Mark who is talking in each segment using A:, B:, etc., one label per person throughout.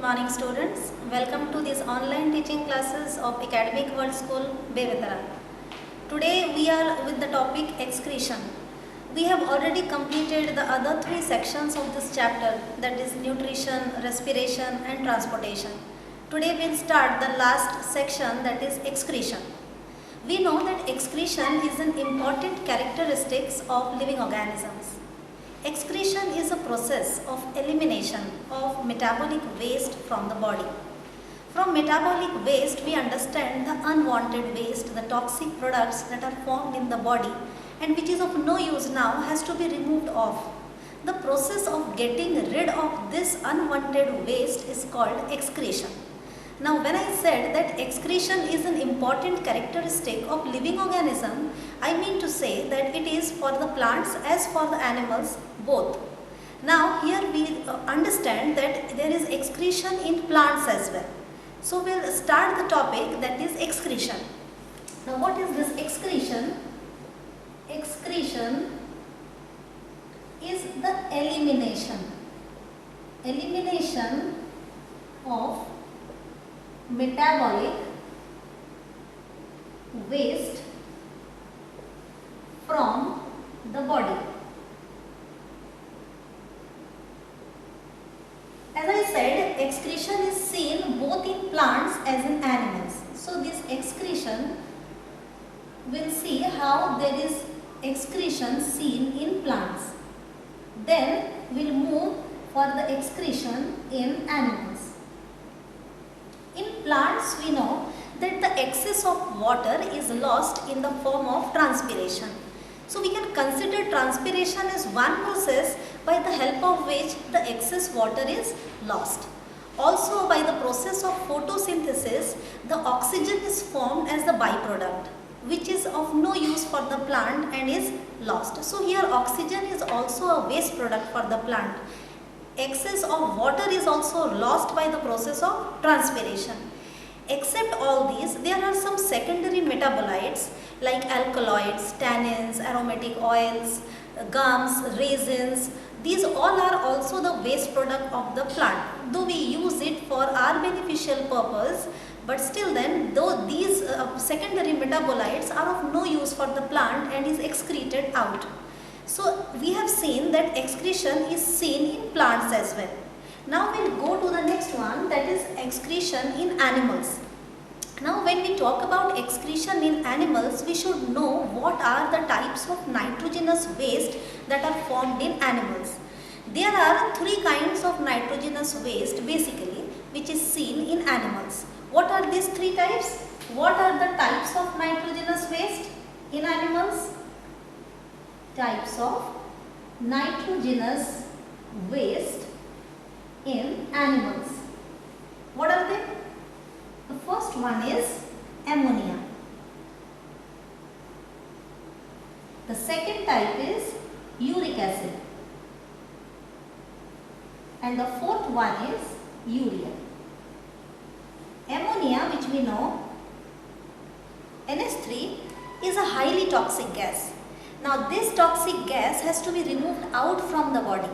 A: morning students. Welcome to these online teaching classes of Academic World School, Bevetara. Today we are with the topic excretion. We have already completed the other three sections of this chapter, that is nutrition, respiration and transportation. Today we will start the last section, that is excretion. We know that excretion is an important characteristic of living organisms. Excretion is a process of elimination of metabolic waste from the body. From metabolic waste, we understand the unwanted waste, the toxic products that are formed in the body and which is of no use now has to be removed off. The process of getting rid of this unwanted waste is called excretion. Now when I said that excretion is an important characteristic of living organism, I mean to say that it is for the plants as for the animals both. Now here we understand that there is excretion in plants as well. So we will start the topic, that is excretion. Now what is this excretion? Excretion is the elimination of metabolic waste from the body. As I said, excretion is seen both in plants as in animals. So this excretion, we'll see how there is excretion seen in plants. Then we'll move for the excretion in animals. In plants, we know that the excess of water is lost in the form of transpiration. So we can consider transpiration as one process by the help of which the excess water is lost. Also, by the process of photosynthesis, the oxygen is formed as the byproduct, which is of no use for the plant and is lost. So here oxygen is also a waste product for the plant. Excess of water is also lost by the process of transpiration. Except all these, there are some secondary metabolites like alkaloids, tannins, aromatic oils, gums, resins. These all are also the waste product of the plant. Though we use it for our beneficial purpose, but still then, though these secondary metabolites are of no use for the plant and is excreted out. So we have seen that excretion is seen in plants as well. Now we'll go to the next one, that is excretion in animals. Now when we talk about excretion in animals, we should know what are the types of nitrogenous waste that are formed in animals. There are three kinds of nitrogenous waste basically which is seen in animals. What are these three types? What are the types of nitrogenous waste in animals? Types of nitrogenous waste in animals. What are they? The first one is ammonia. The second type is uric acid. And the fourth one is urea. Ammonia, which we know, NH3, is a highly toxic gas. Now this toxic gas has to be removed out from the body.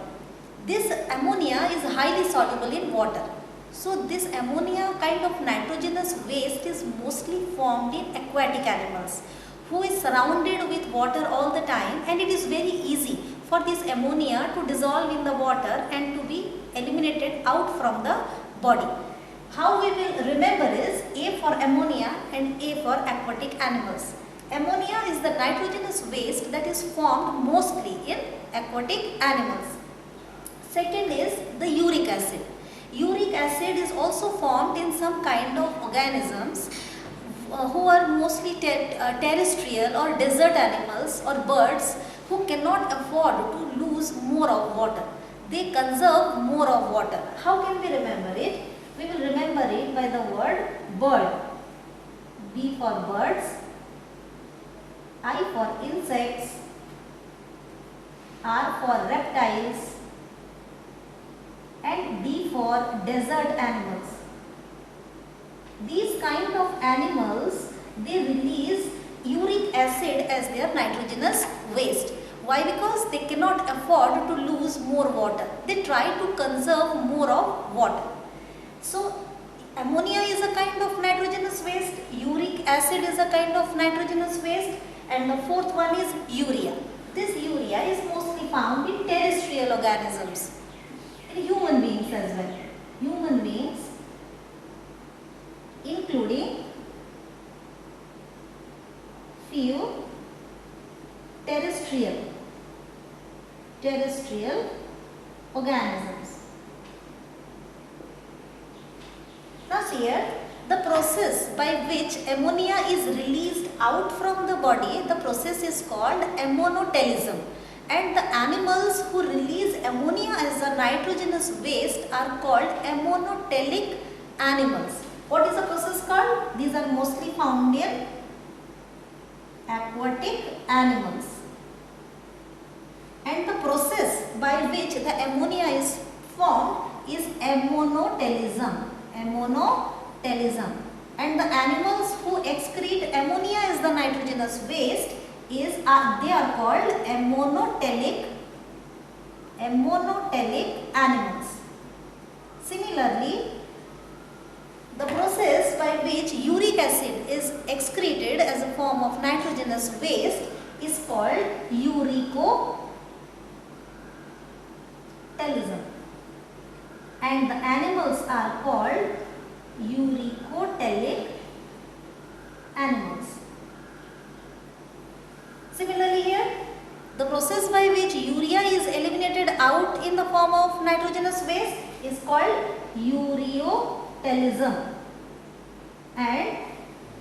A: This ammonia is highly soluble in water. So this ammonia kind of nitrogenous waste is mostly formed in aquatic animals who is surrounded with water all the time, and it is very easy for this ammonia to dissolve in the water and to be eliminated out from the body. How we will remember is A for ammonia and A for aquatic animals. Ammonia is the nitrogenous waste that is formed mostly in aquatic animals. Second is the uric acid. Uric acid is also formed in some kind of organisms who are mostly terrestrial or desert animals or birds who cannot afford to lose more of water. They conserve more of water. How can we remember it? We will remember it by the word bird. B for birds, I for insects, R for reptiles, and D for desert animals. These kind of animals, they release uric acid as their nitrogenous waste. Why? Because they cannot afford to lose more water. They try to conserve more of water. So ammonia is a kind of nitrogenous waste, uric acid is a kind of nitrogenous waste, and the fourth one is urea. This urea is mostly found in terrestrial organisms, in human beings as well. Human beings, including few terrestrial organisms. Now here, the process by which ammonia is released out from the body, the process is called ammonotelism. And the animals who release ammonia as a nitrogenous waste are called ammonotelic animals. What is the process called? These are mostly found in aquatic animals. And the process by which the ammonia is formed is ammonotelism. Ammonotelism. And the animals who excrete ammonia as the nitrogenous waste they are called ammonotelic animals. Similarly, the process by which uric acid is excreted as a form of nitrogenous waste is called uricotelism. And the animals are called uricotelic animals. Similarly here, the process by which urea is eliminated out in the form of nitrogenous waste is called ureotelism. And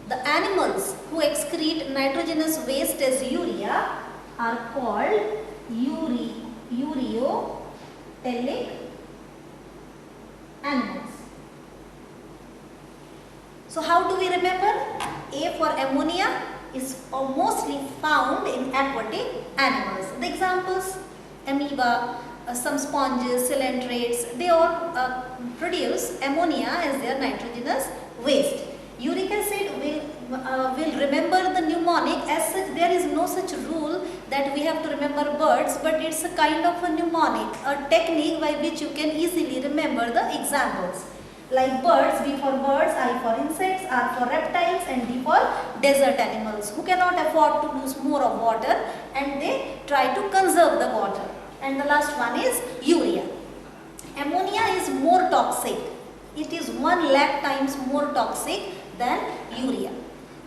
A: the animals who excrete nitrogenous waste as urea are called ureotelic animals. So how do we remember? A for ammonia is mostly found in aquatic animals. The examples: amoeba, some sponges, coelentrates, they all produce ammonia as their nitrogenous waste. Uric acid will remember the mnemonic. As such, there is no such rule that we have to remember birds, but it's a kind of a mnemonic, a technique by which you can easily remember the examples. Like birds, B for birds, I for insects, R for reptiles, and D for desert animals who cannot afford to lose more of water and they try to conserve the water. And the last one is urea. Ammonia is more toxic. It is 1 lakh times more toxic than urea.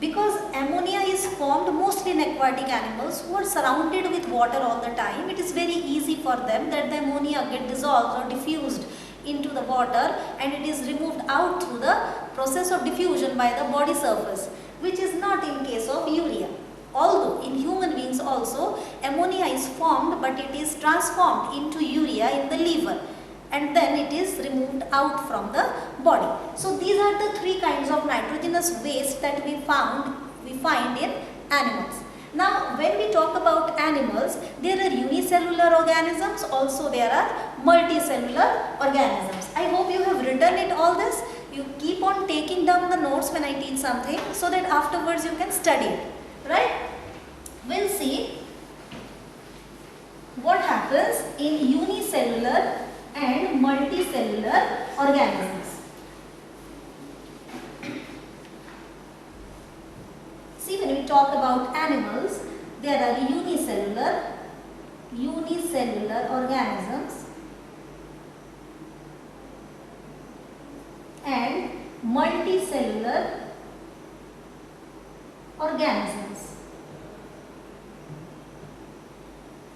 A: Because ammonia is formed mostly in aquatic animals who are surrounded with water all the time, it is very easy for them that the ammonia get dissolved or diffused into the water and it is removed out through the process of diffusion by the body surface, which is not in case of urea. Although in human beings also ammonia is formed, but it is transformed into urea in the liver and then it is removed out from the body. So these are the 3 kinds of nitrogenous waste that we find in animals. Now when we talk about animals, there are unicellular organisms, also there are multicellular organisms. I hope you have written it all this. You keep on taking down the notes when I teach something so that afterwards you can study it, right? We'll see what happens in unicellular and multicellular organisms. See, when we talk about animals, there are unicellular organisms and multicellular organisms.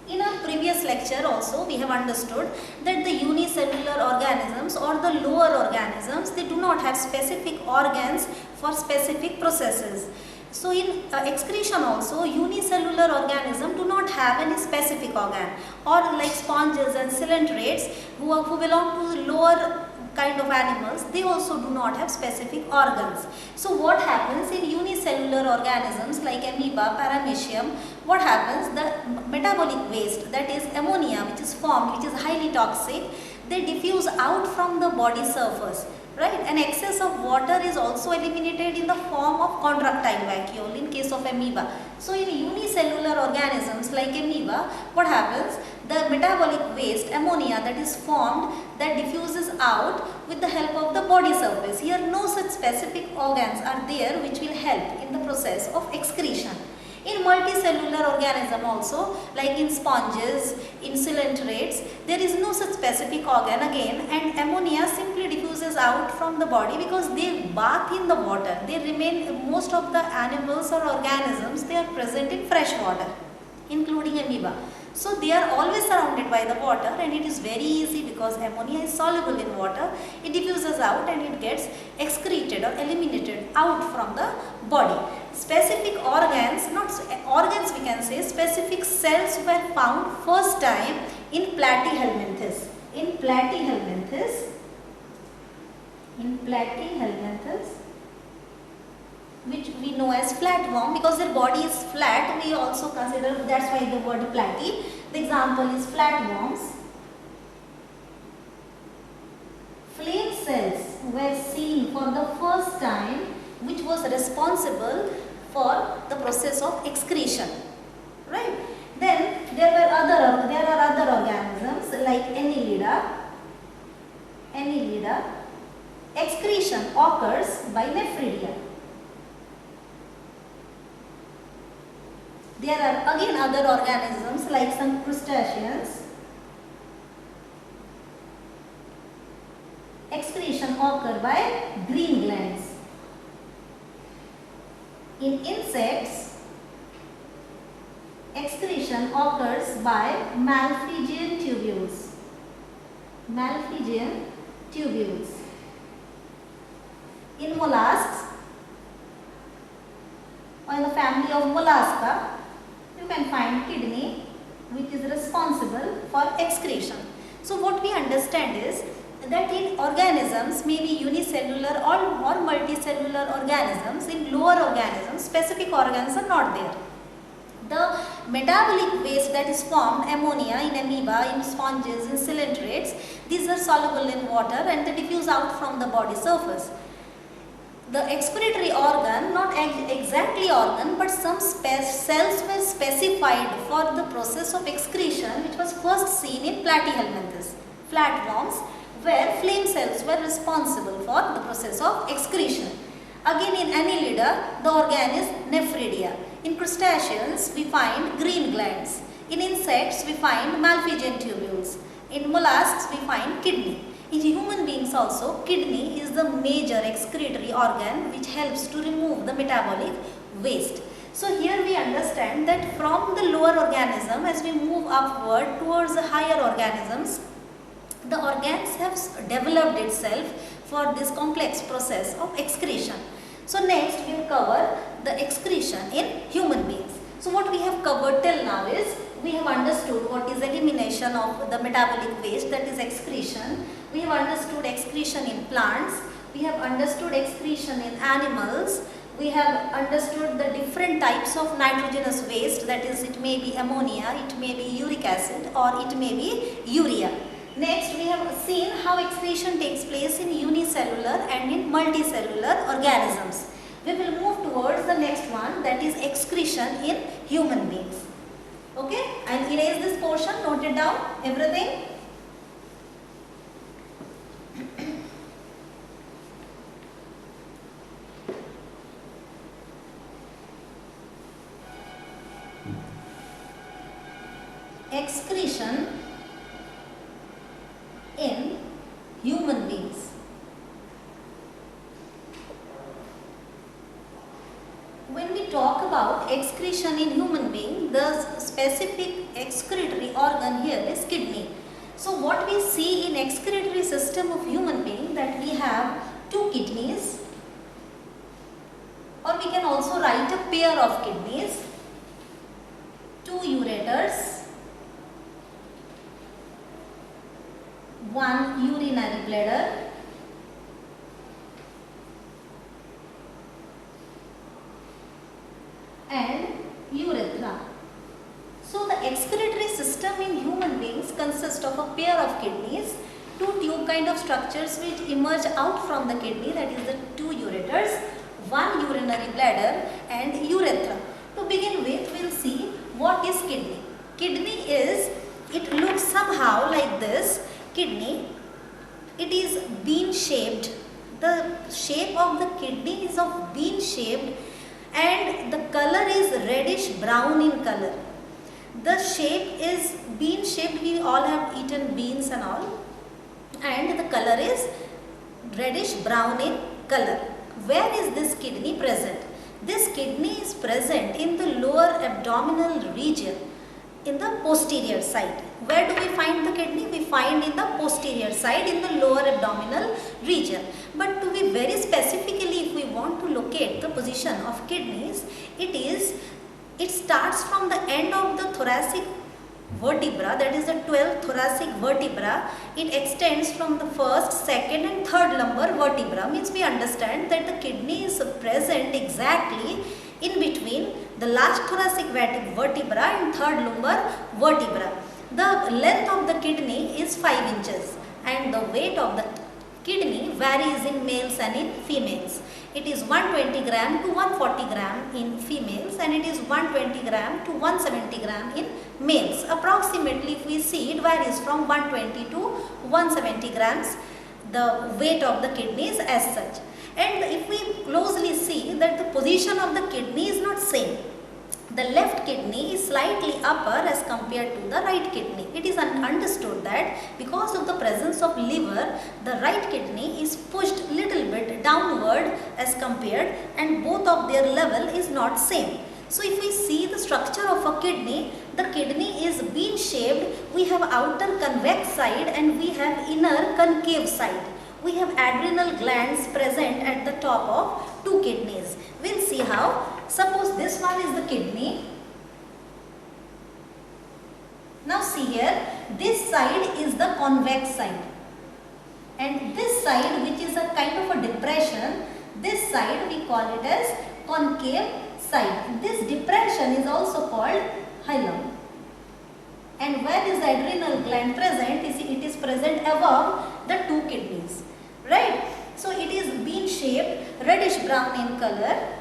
A: In our previous lecture also we have understood that the unicellular organisms or the lower organisms, they do not have specific organs for specific processes. So in excretion also, unicellular organisms do not have any specific organ, or like sponges and coelentrates who belong to the lower kind of animals, they also do not have specific organs. So what happens in unicellular organisms like amoeba, paramecium, what happens, the metabolic waste, that is ammonia, which is formed, which is highly toxic, they diffuse out from the body surface, right? And excess of water is also eliminated in the form of contractile vacuole in case of amoeba. So in unicellular organisms like amoeba, what happens, the metabolic waste ammonia that is formed, that diffuses out with the help of the body surface. Here no such specific organs are there which will help in the process of excretion. In multicellular organism also, like in sponges, in coelenterate, there is no such specific organ again, and ammonia simply diffuses out from the body because they bath in the water. They remain, most of the animals or organisms, they are present in fresh water, including amoeba. So they are always surrounded by the water, and it is very easy because ammonia is soluble in water. It diffuses out and it gets excreted or eliminated out from the body. Specific organs, not organs we can say, specific cells were found first time in Platyhelminthes. In Platyhelminthes, which we know as flatworm, because their body is flat, we also consider, that's why the word platy. The example is flatworms. Flame cells were seen for the first time, which was responsible for the process of excretion, right? Then there are other organisms like Annelida. Excretion occurs by nephridia. There are again other organisms like some crustaceans. Excretion occur by green glands. In insects, excretion occurs by Malpighian tubules. In mollusks, or in the family of mollusca, you can find kidney, which is responsible for excretion. So what we understand is that in organisms, maybe unicellular or multicellular organisms, in lower organisms, specific organs are not there. The metabolic waste that is formed, ammonia in amoeba, in sponges, in coelentrates, these are soluble in water and they diffuse out from the body surface. The excretory organ, not exactly organ, but some cells were specified for the process of excretion, which was first seen in Platyhelminthes, flatworms, where flame cells were responsible for the process of excretion. Again in Annelida, the organ is nephridia. In crustaceans, we find green glands. In insects, we find Malpighian tubules. In mollusks, we find kidney. In human beings also, kidney is the major excretory organ which helps to remove the metabolic waste. So here we understand that from the lower organism, as we move upward towards the higher organisms, the organs have developed itself for this complex process of excretion. So next we will cover the excretion in human beings. So what we have covered till now is, we have understood what is elimination of the metabolic waste, that is excretion. We have understood excretion in plants. We have understood excretion in animals. We have understood the different types of nitrogenous waste, that is, it may be ammonia, it may be uric acid, or it may be urea. Next, we have seen how excretion takes place in unicellular and in multicellular organisms. We will move towards the next one, that is excretion in human beings. Okay, I'll erase this portion, note it down, everything. Excretion in human beings. When we talk about excretion in human being, the specific excretory organ here is kidney. So what we see in excretory system of human being, that we have two kidneys, or we can also write a pair of kidneys, two ureters, one urinary bladder, and urethra. So the excretory system in human beings consists of a pair of kidneys, two tube kind of structures which emerge out from the kidney, that is the two ureters, one urinary bladder and urethra. To begin with, we will see what is kidney. Kidney is, it shape of the kidney is of bean shaped and the color is reddish brown in color. The shape is bean shaped, we all have eaten beans and all, and the color is reddish brown in color. Where is this kidney present? This kidney is present in the lower abdominal region, in the posterior side. Where do we find the kidney? We find in the posterior side, in the lower abdominal region. But to be very specifically, if we want to locate the position of kidneys, it starts from the end of the thoracic vertebra, that is the 12th thoracic vertebra. It extends from the first, second and third lumbar vertebra. Means we understand that the kidney is present exactly in between the last thoracic vertebra and third lumbar vertebra. The length of the kidney is 5 inches and the weight of the kidney varies in males and in females. It is 120 gram to 140 gram in females and it is 120 gram to 170 gram in males. Approximately, if we see, it varies from 120 to 170 grams the weight of the kidneys as such. And if we closely see that the position of the kidney is not same. The left kidney is slightly upper as compared to the right kidney. It is understood that because of the presence of liver, the right kidney is pushed little bit downward as compared and both of their level is not same. So if we see the structure of a kidney, the kidney is bean shaped. We have outer convex side and we have inner concave side. We have adrenal glands present at the top of 2 kidneys. We'll see how. Suppose this one is the kidney. Now see here, this side is the convex side. And this side, which is a kind of a depression, this side we call it as concave side. This depression is also called hilum. And where is the adrenal gland present? It is present above the 2 kidneys. Right? So it is bean shaped, reddish brown in color,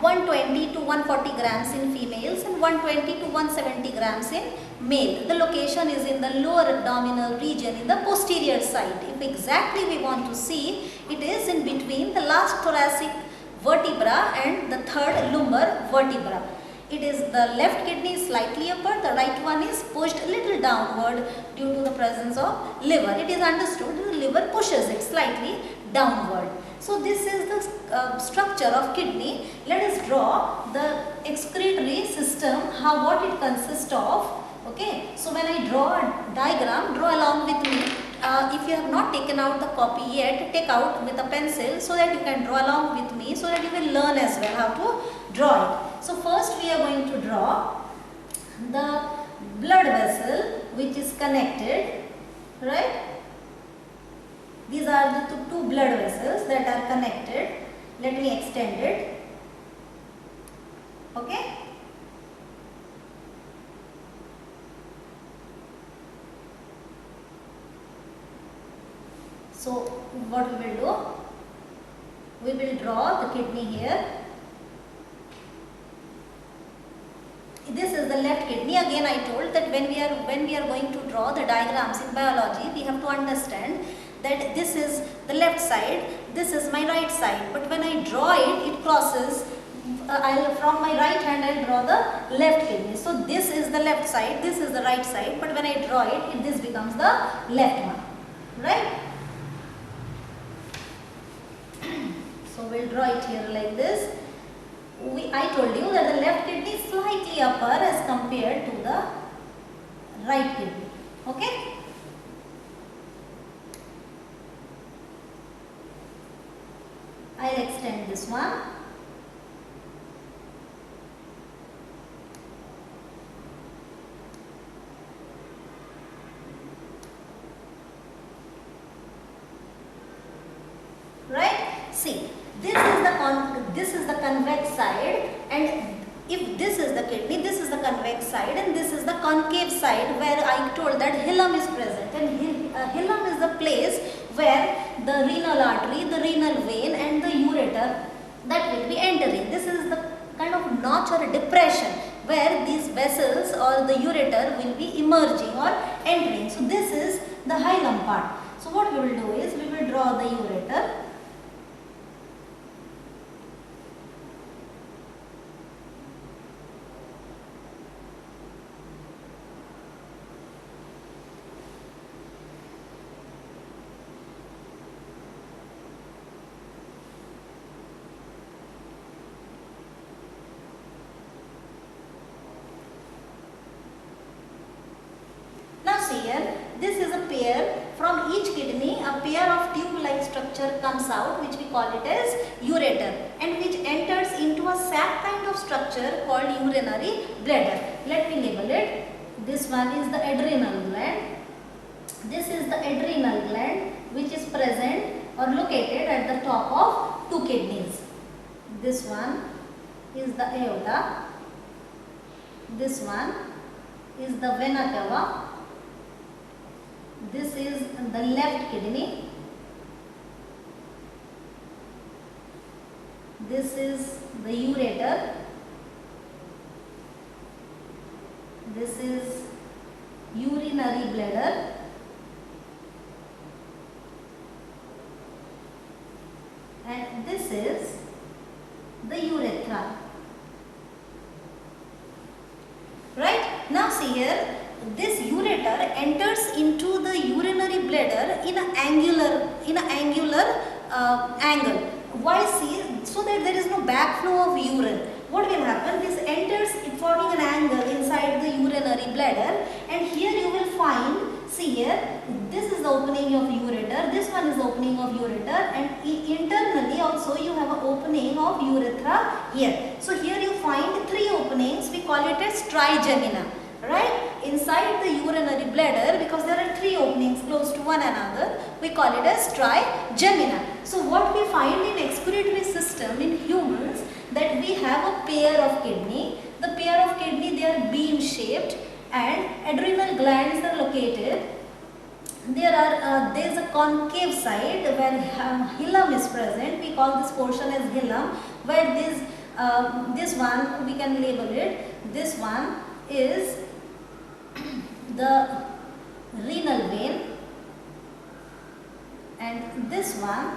A: 120 to 140 grams in females and 120 to 170 grams in male. The location is in the lower abdominal region in the posterior side. If exactly we want to see, it is in between the last thoracic vertebra and the third lumbar vertebra. It is the left kidney is slightly upper, the right one is pushed a little downward due to the presence of liver. It is understood the liver pushes it slightly downward. So this is the structure of kidney. Let us draw the excretory system, what it consists of. Okay. So when I draw a diagram, draw along with me. If you have not taken out the copy yet, take out with a pencil so that you can draw along with me, so that you will learn as well how to draw it. So first we are going to draw the blood vessel which is connected, right? These are the two blood vessels that are connected. Let me extend it. Okay. So what we will do? We will draw the kidney here. This is the left kidney. Again I told that when we are going to draw the diagrams in biology, we have to understand that this is the left side, this is my right side. But when I draw it, it crosses. From my right hand I will draw the left kidney. So this is the left side, this is the right side. But when I draw it, this becomes the left one, right? So we'll draw it here like this. I told you that the left kidney is slightly upper as compared to the right kidney. Okay? I'll extend this one. Right? See, this is the convex side, and if this is the kidney, this is the convex side and this is the concave side where I told that hilum is present, and hilum is the place where the renal artery, the renal vein and the ureter that will be entering. This is the kind of notch or depression where these vessels or the ureter will be emerging or entering. So this is the hilum part. So what we will do is we will draw the ureter. structure comes out, which we call it as ureter, and which enters into a sac kind of structure called urinary bladder. Let me label it. This one is the adrenal gland. This is the adrenal gland, which is present or located at the top of two kidneys. This one is the aorta. This one is the vena cava. This is the left kidney. This is the ureter. This is urinary bladder. And this is the urethra. Right? Now see here, this ureter enters into the urinary bladder in an angular angle. Why? See, so that there is no backflow of urine. What will happen? This enters forming an angle inside the urinary bladder, and here you will find, see here, this is the opening of ureter, this one is the opening of ureter, and internally also you have an opening of urethra here. So here you find three openings, we call it as trigemina, right? Inside the urinary bladder, because there are three openings close to one another, we call it as trigemina. So what we find in excretory system in humans, that we have a pair of kidney. The pair of kidney, they are bean shaped, and adrenal glands are located. There is a concave side where hilum is present. We call this portion as hilum, where this one we can label it. This one is the renal vein, and this one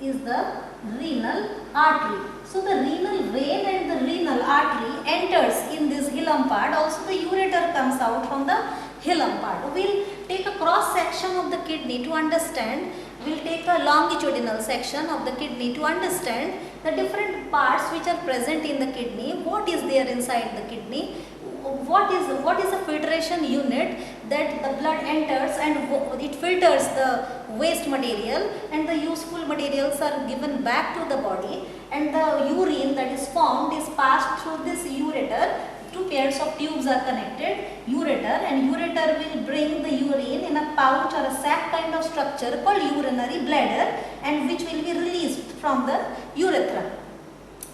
A: is the renal artery. So the renal vein and the renal artery enters in this hilum part. Also the ureter comes out from the hilum part. We'll take a cross section of the kidney to understand. We'll take a longitudinal section of the kidney to understand the different parts which are present in the kidney. What is there inside the kidney? What is a filtration unit that the blood enters and it filters the waste material, and the useful materials are given back to the body, and the urine that is formed is passed through this ureter. Two pairs of tubes are connected, ureter, and ureter will bring the urine in a pouch or a sac kind of structure called urinary bladder, and which will be released from the urethra.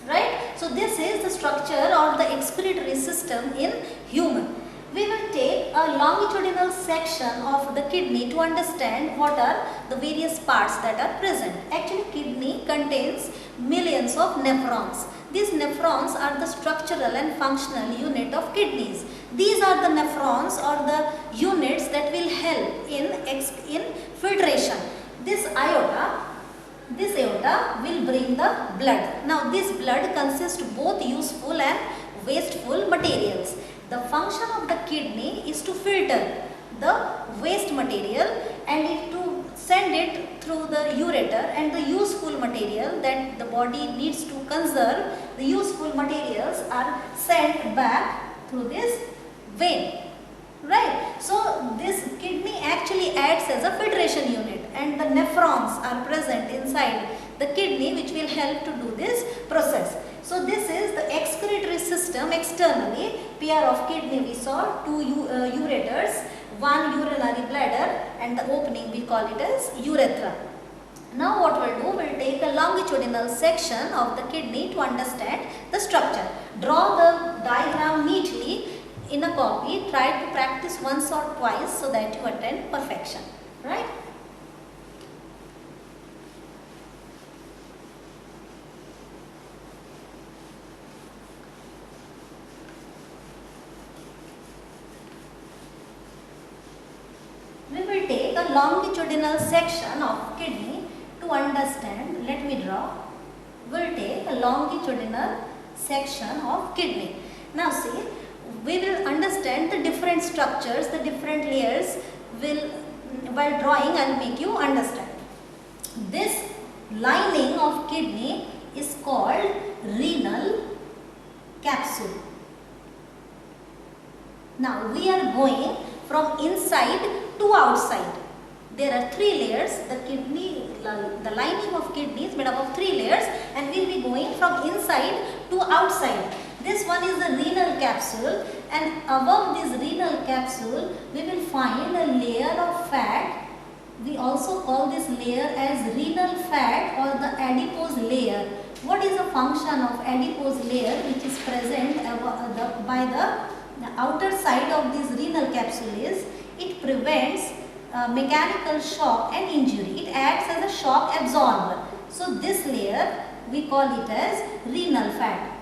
A: Right? So this is the structure or the excretory system in human. We will take a longitudinal section of the kidney to understand what are the various parts that are present. Actually, kidney contains millions of nephrons. These nephrons are the structural and functional unit of kidneys. These are the nephrons or the units that will help in filtration. This aorta will bring the blood. Now this blood consists both useful and wasteful materials. The function of the kidney is to filter the waste material and to send it through the ureter, and the useful material that the body needs to conserve, the useful materials are sent back through this vein. Right. So this kidney actually acts as a filtration unit, and the nephrons are present inside the kidney which will help to do this process. So this is the excretory system externally. Pair of kidney we saw, two ureters, one urinary bladder, and the opening we call it as urethra. Now what we'll do, we'll take a longitudinal section of the kidney to understand the structure. Draw the diagram neatly in a copy. Try to practice once or twice so that you attain perfection. Right? We will take a longitudinal section of kidney to understand. Let me draw. We'll take a longitudinal section of kidney. Now see, we will understand the different structures, the different layers. While drawing, I will make you understand. This lining of kidney is called renal capsule. Now we are going from inside to outside. There are 3 layers. The kidney, the lining of kidney is made up of 3 layers and we will be going from inside to outside. This one is the renal capsule, and above this renal capsule we will find a layer of fat. We also call this layer as renal fat or the adipose layer. What is the function of adipose layer which is present by the outer side of this renal capsule is it prevents mechanical shock and injury. It acts as a shock absorber. So this layer we call it as renal fat.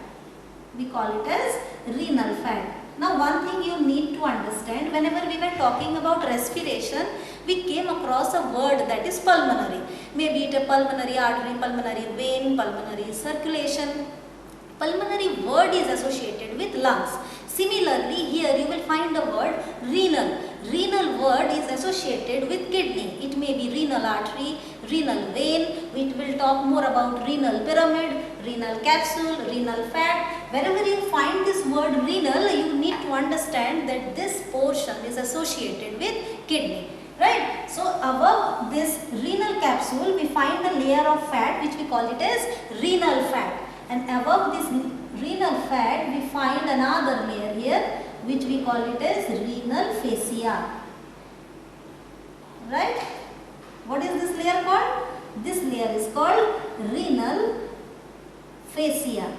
A: We call it as renal fat. Now one thing you need to understand, whenever we were talking about respiration, we came across a word that is pulmonary. Maybe it a pulmonary artery, pulmonary vein, pulmonary circulation. Pulmonary word is associated with lungs. Similarly, here you will find the word renal. Renal word is associated with kidney. It may be renal artery, renal vein. We will talk more about renal pyramid, renal capsule, renal fat. Wherever you find this word renal, you need to understand that this portion is associated with kidney. Right? So above this renal capsule, we find a layer of fat which we call it as renal fat. And above this renal fat, we find another layer here which we call it as renal fascia. Right? What is this layer called? This layer is called renal fascia.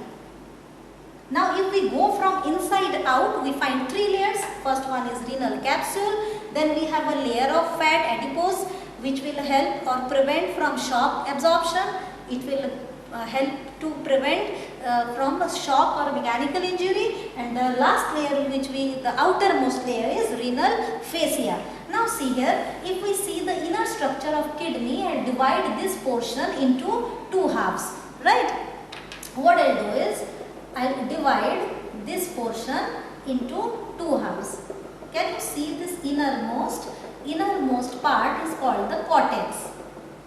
A: Now if we go from inside out, we find 3 layers. First one is renal capsule. Then we have a layer of fat adipose which will help or prevent from shock absorption. It will help to prevent from a shock or mechanical injury, and the last layer the outermost layer is renal fascia. Now see here, if we see the inner structure of kidney and divide this portion into 2 halves, right? What I will do is, I will divide this portion into 2 halves. Can you see this innermost part is called the cortex,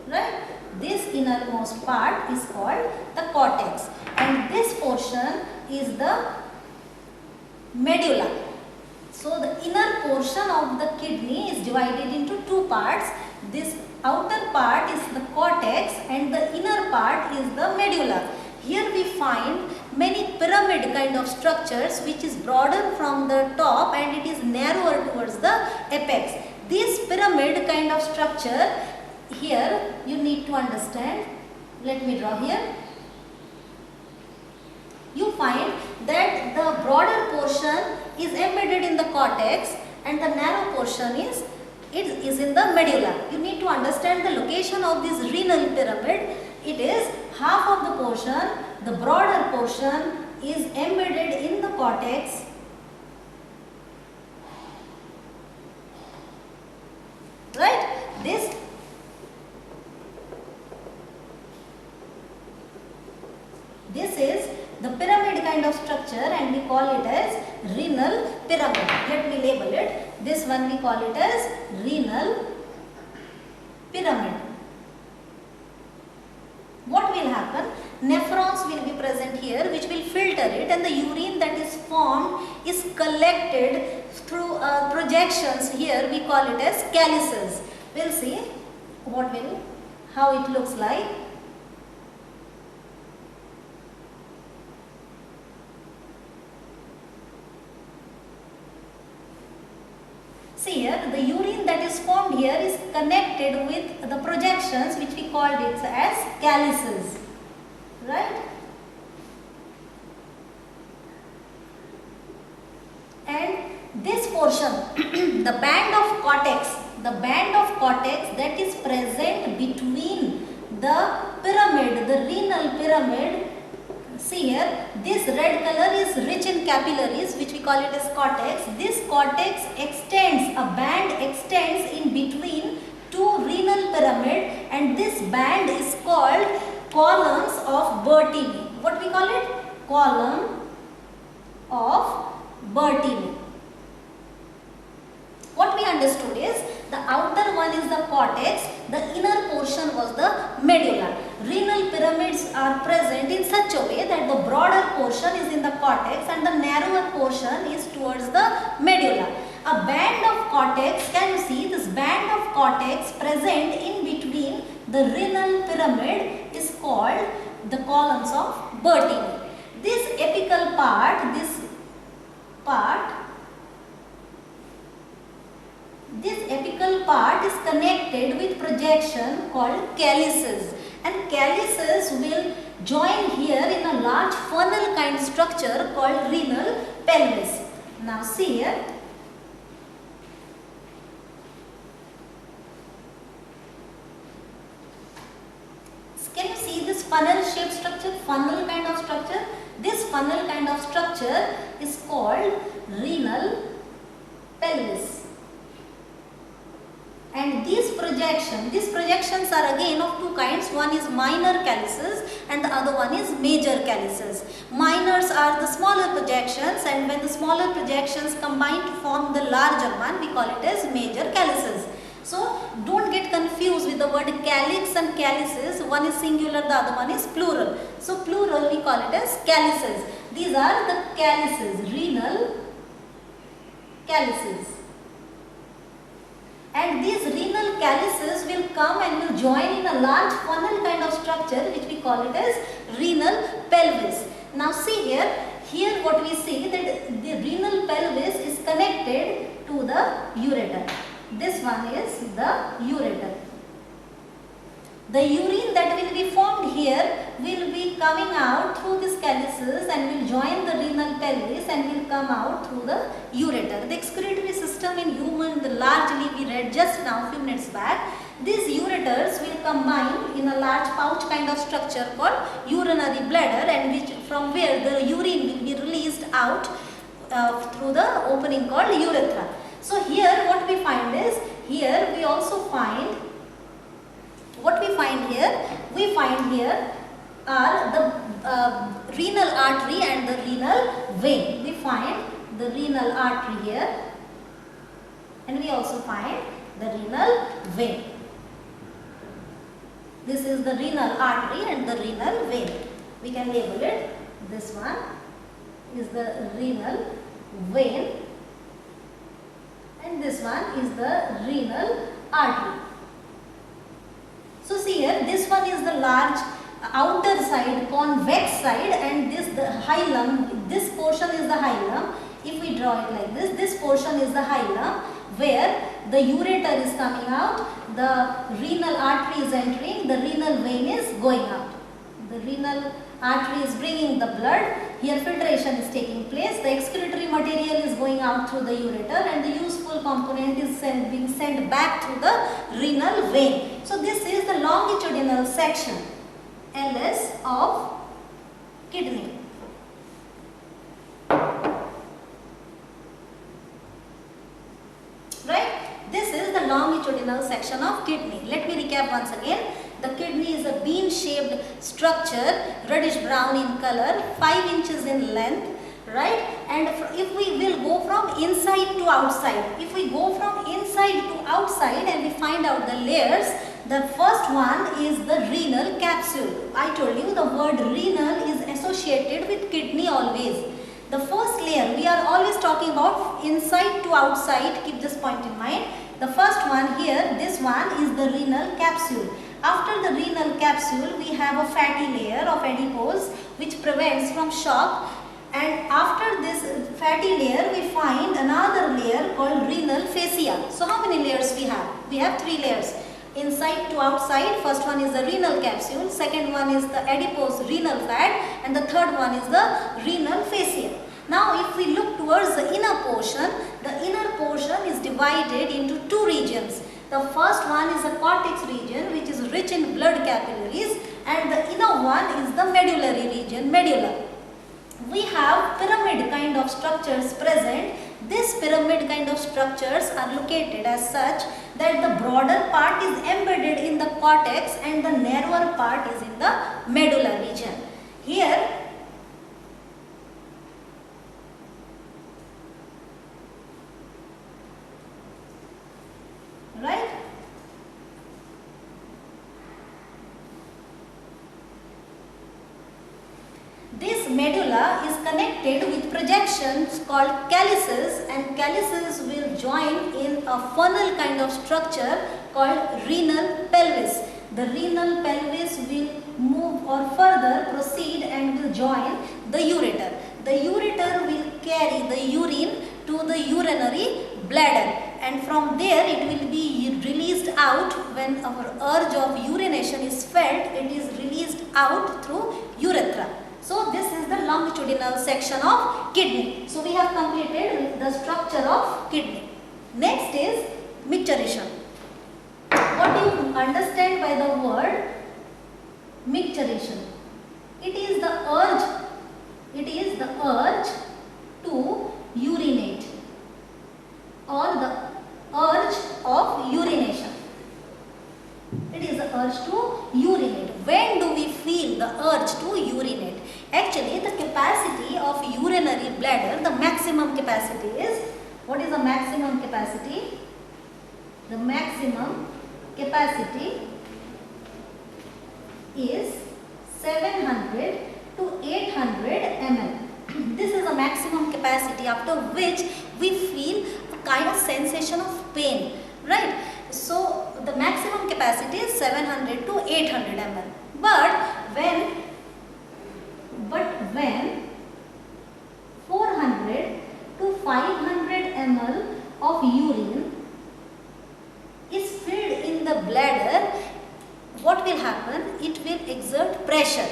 A: right? This innermost part is called the cortex, and this portion is the medulla. So the inner portion of the kidney is divided into 2 parts. This outer part is the cortex and the inner part is the medulla. Here we find many pyramid kind of structures which is broader from the top and it is narrower towards the apex. This pyramid kind of structure, here you need to understand. Let me draw here. You find that the broader portion is embedded in the cortex and the narrow portion is in the medulla. You need to understand the location of this renal pyramid. It is half of the portion, the broader portion is embedded in the cortex, right? This is the pyramid kind of structure and we call it as renal pyramid. Let me label it. This one we call it as renal pyramid. What will happen? Nephrons will be present here which will filter it, and the urine that is formed is collected through projections. Here we call it as calyces. We'll see how it looks like. See here, the urine that is formed here is connected with the projections which we called it as calyces, right? And this portion, the band of cortex that is present between the pyramid, the renal pyramid. See here, this red color is rich in capillaries which we call it as cortex. This cortex extends, a band extends in between 2 renal pyramid, and this band is called columns of Bertini. What we call it? Column of Bertini. What we understood is the outer one is the cortex, the inner portion was the medulla. Renal pyramids are present in such a way that the broader portion is in the cortex and the narrower portion is towards the medulla. a band of cortex, can you see this band of cortex present in between the renal pyramid is called the columns of Bertini. This apical part, this apical part is connected with projection called calyces, and calyces will join here in a large funnel kind structure called renal pelvis. Now see here. Can you see this funnel shaped structure, funnel kind of structure? This funnel kind of structure is called renal pelvis. And these projections are again of two kinds. One is minor calyces and the other one is major calyces. Minors are the smaller projections, and when the smaller projections combine to form the larger one, we call it as major calyces. So don't get confused with the word calyx and calyces. One is singular, the other one is plural. So plural we call it as calyces. These are the calyces, renal calyces. And these renal calyces will come and will join in a large funnel kind of structure which we call it as renal pelvis. Now see here what we see that the renal pelvis is connected to the ureter. This one is the ureter. The urine that will be formed here will be coming out through these calyces and will join the renal pelvis and will come out through the ureter. The excretory system in human largely we read just now a few minutes back. These ureters will combine in a large pouch kind of structure called urinary bladder, and from where the urine will be released out through the opening called urethra. So here what we find is, here we also find, what we find here are the renal artery and the renal vein. We find the renal artery here and we also find the renal vein. This is the renal artery and the renal vein. We can label it. This one is the renal vein and this one is the renal artery. So see here, this one is the large outer side, convex side, and this the hilum. This portion is the hilum. If we draw it like this portion is the hilum where the ureter is coming out, the renal artery is entering, the renal vein is going out. The renal artery is bringing the blood, here filtration is taking place, the excretory material is going out through the ureter and the useful component is being sent back through the renal vein. So this is the longitudinal section LS of kidney. Right? This is the longitudinal section of kidney. Let me recap once again. The kidney is a bean-shaped structure, reddish brown in color, 5 inches in length, right? And if we will go from inside to outside, if we go from inside to outside and we find out the layers, the first one is the renal capsule. I told you the word renal is associated with kidney always. The first layer, we are always talking about inside to outside, keep this point in mind. The first one here, this one is the renal capsule. After the renal capsule, we have a fatty layer of adipose which prevents from shock, and after this fatty layer we find another layer called renal fascia. So how many layers we have? We have 3 layers. Inside to outside, first one is the renal capsule, second one is the adipose renal fat, and the third one is the renal fascia. Now if we look towards the inner portion is divided into 2 regions. The first one is the cortex region which is rich in blood capillaries, and the inner one is the medullary region, medulla. We have pyramid kind of structures present. This pyramid kind of structures are located as such that the broader part is embedded in the cortex and the narrower part is in the medulla region. Here right? This medulla is connected with projections called calyces, and calyces will join in a funnel kind of structure called renal pelvis. The renal pelvis will move or further proceed and will join the ureter. The ureter will carry the urine to the urinary bladder, and from there it will be released out. When our urge of urination is felt, it is released out through urethra. So this is the longitudinal section of kidney. So we have completed the structure of kidney. Next is micturition. What do you understand by the word micturition? It is the urge. It is the urge to urinate, or the urge of urination. It is the urge to urinate. When do we feel the urge to urinate? Actually, the capacity of urinary bladder, the maximum capacity is, what is the maximum capacity? The maximum capacity is 700 to 800 ml. This is the maximum capacity, after which we feel a kind of sensation of pain, right? So the maximum capacity is 700 to 800 ml. But when 400 to 500 ml of urine is filled in the bladder, what will happen? It will exert pressure.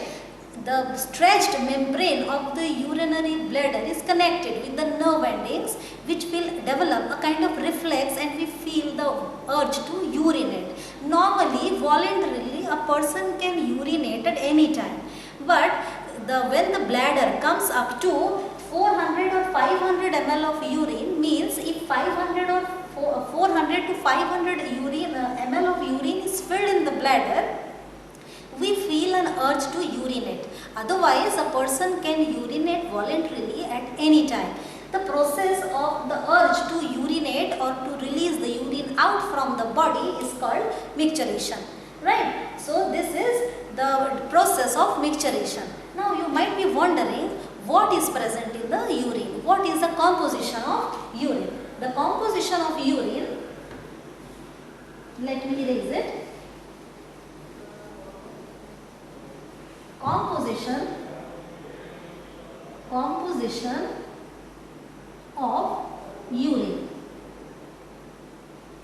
A: The stretched membrane of the urinary bladder is connected with the nerve endings, which will develop a kind of reflex, and we feel the urge to urinate. Normally, voluntarily, a person can urinate at any time, but when the bladder comes up to 400 or 500 ml of urine, means if 500 or 400 to 500 ml of urine is filled in the bladder, we feel an urge to urinate. Otherwise, a person can urinate voluntarily at any time. The process of the urge to urinate or to release the urine out from the body is called micturition, right? So this is the process of micturition. Now you might be wondering, what is present in the urine? What is the composition of urine? The composition of urine, let me erase it. Composition of urine.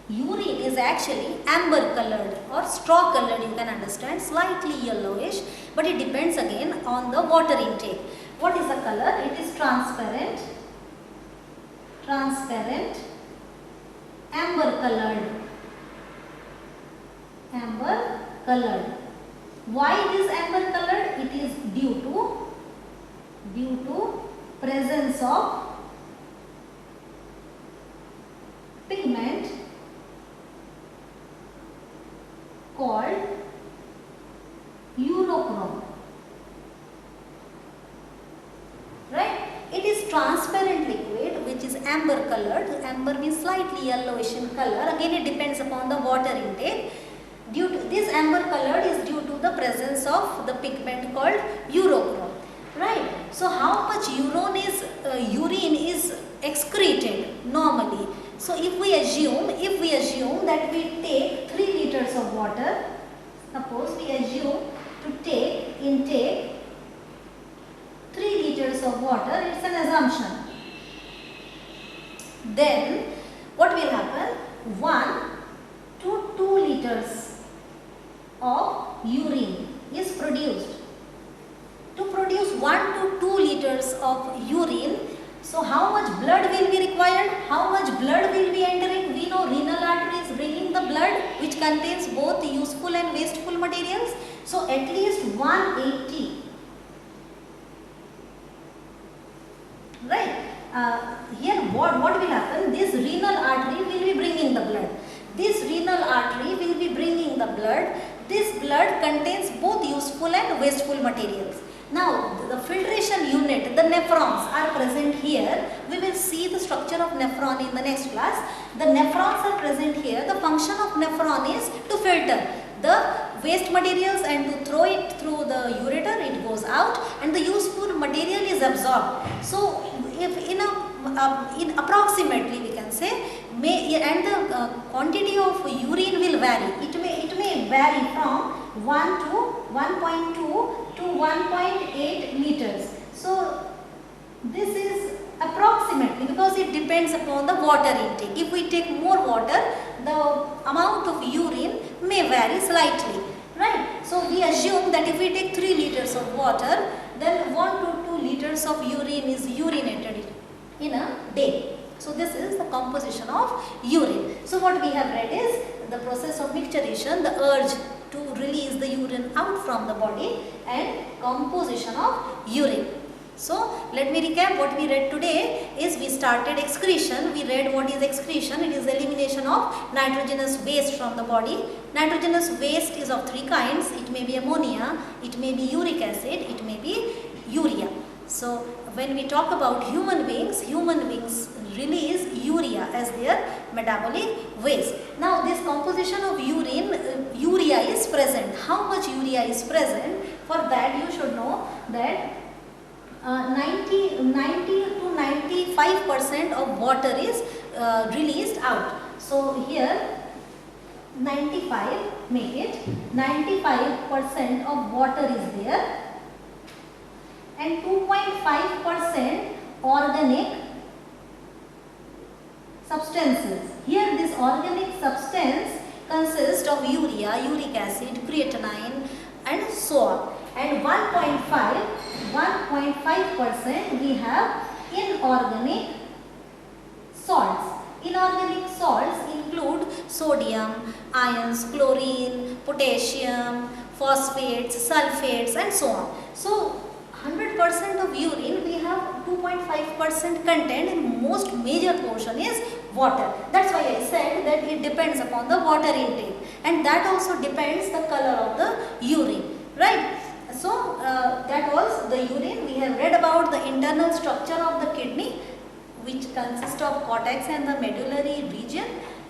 A: Urine is actually amber colored or straw colored, you can understand, slightly yellowish, but it depends again on the water intake. What is the color? It is transparent, amber colored. Why it is amber colored? It is due to presence of pigment called urochrome, right? It is transparent liquid which is amber colored. Amber means slightly yellowish in color. Again, it depends upon the water intake. Due to this amber colored is due to the presence of the pigment called urochrome, right? So how much urine is excreted normally? So if we assume that we take 3 liters of water, suppose we assume to intake 3 liters of water, it's an assumption. Then what will happen? 1 to 2 liters of urine is produced. To produce 1 to 2 liters of urine, so how much blood will be required? How much blood will be entering? We know renal artery is bringing the blood which contains both useful and wasteful materials. So at least 180. Right? Here what will happen? This renal artery will be bringing the blood. This renal artery will be bringing the blood. This blood contains both useful and wasteful materials. Now the filtration unit, the nephrons are present here. We will see the structure of nephron in the next class. The nephrons are present here. The function of nephron is to filter the waste materials and to throw it through the ureter, it goes out, and the useful material is absorbed. So if in approximately we can say, and the quantity of urine will vary. It may vary from 1 to 1.2 to 1.8 liters. So this is approximately, because it depends upon the water intake. If we take more water, the amount of urine may vary slightly, right? So we assume that if we take 3 liters of water, then 1 to 2 liters of urine is urinated in a day. So this is the composition of urine. So what we have read is the process of micturition, the urge to release the urine out from the body, and composition of urine. So let me recap what we read today. Is we started excretion. We read what is excretion. It is elimination of nitrogenous waste from the body. Nitrogenous waste is of 3 kinds. It may be ammonia, it may be uric acid, it may be urea. So when we talk about human beings release urea as their metabolic waste. Now this composition of urine, urea is present. How much urea is present? For that you should know that 90 to 95% of water is released out. So here 95, make it 95% of water is there, and 2.5% organic substances. Here this organic substance consists of urea, uric acid, creatinine and so on. And 1.5% we have inorganic salts. Inorganic salts include sodium, ions, chlorine, potassium, phosphates, sulfates and so on. So 100% of urine we have 2.5% content, and most major portion is water. That's why I said that it depends upon the water intake, and that also depends the color of the urine, right? So that was the urine. We have read about the internal structure of the kidney, which consists of cortex and the medullary region.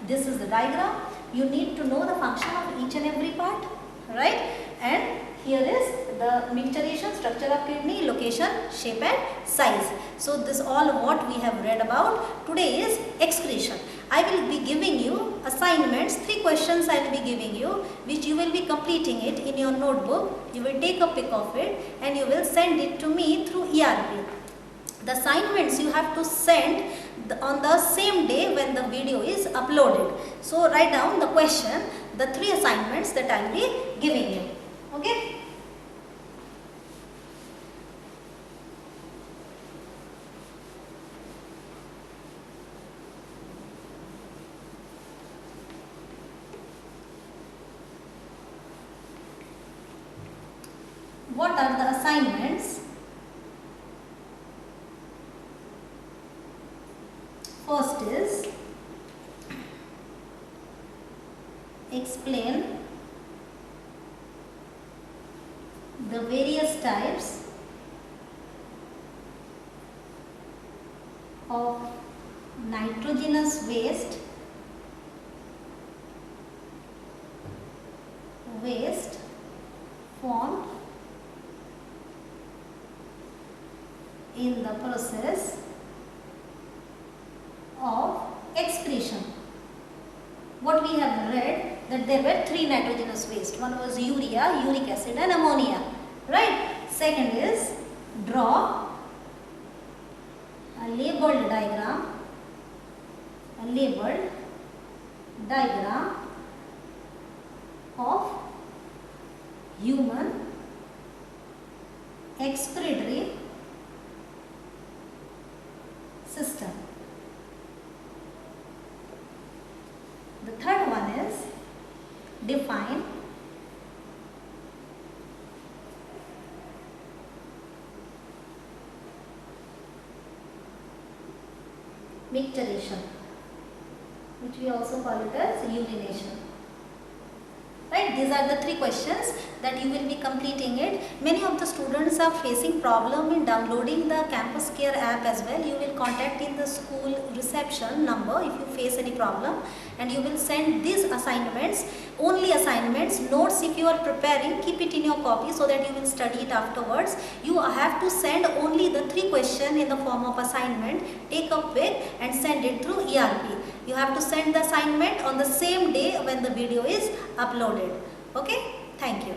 A: This is the diagram. You need to know the function of each and every part, right? And here is the micturition, structure of kidney, location, shape and size. So this all what we have read about today is excretion. I will be giving you assignments, 3 questions I will be giving you, which you will be completing it in your notebook. You will take a pic of it and you will send it to me through ERP. The assignments you have to send on the same day when the video is uploaded. So write down the question, the 3 assignments that I will be giving you. Okay? What are the assignments? First is explain the various types of nitrogenous waste formed in the process of excretion. What we have read that there were 3 nitrogenous waste. One was urea, uric acid and ammonia, right? Second is draw a labeled diagram of human excretory system. The third one is define micturition, which we also call it as urination. Right? These are the 3 questions. that you will be completing it. Many of the students are facing problem in downloading the Campus Care app as well. You will contact in the school reception number if you face any problem, and you will send these assignments, only assignments. Notes if you are preparing, keep it in your copy so that you will study it afterwards. You have to send only the 3 questions in the form of assignment, take a pic and send it through ERP. You have to send the assignment on the same day when the video is uploaded. Okay, thank you.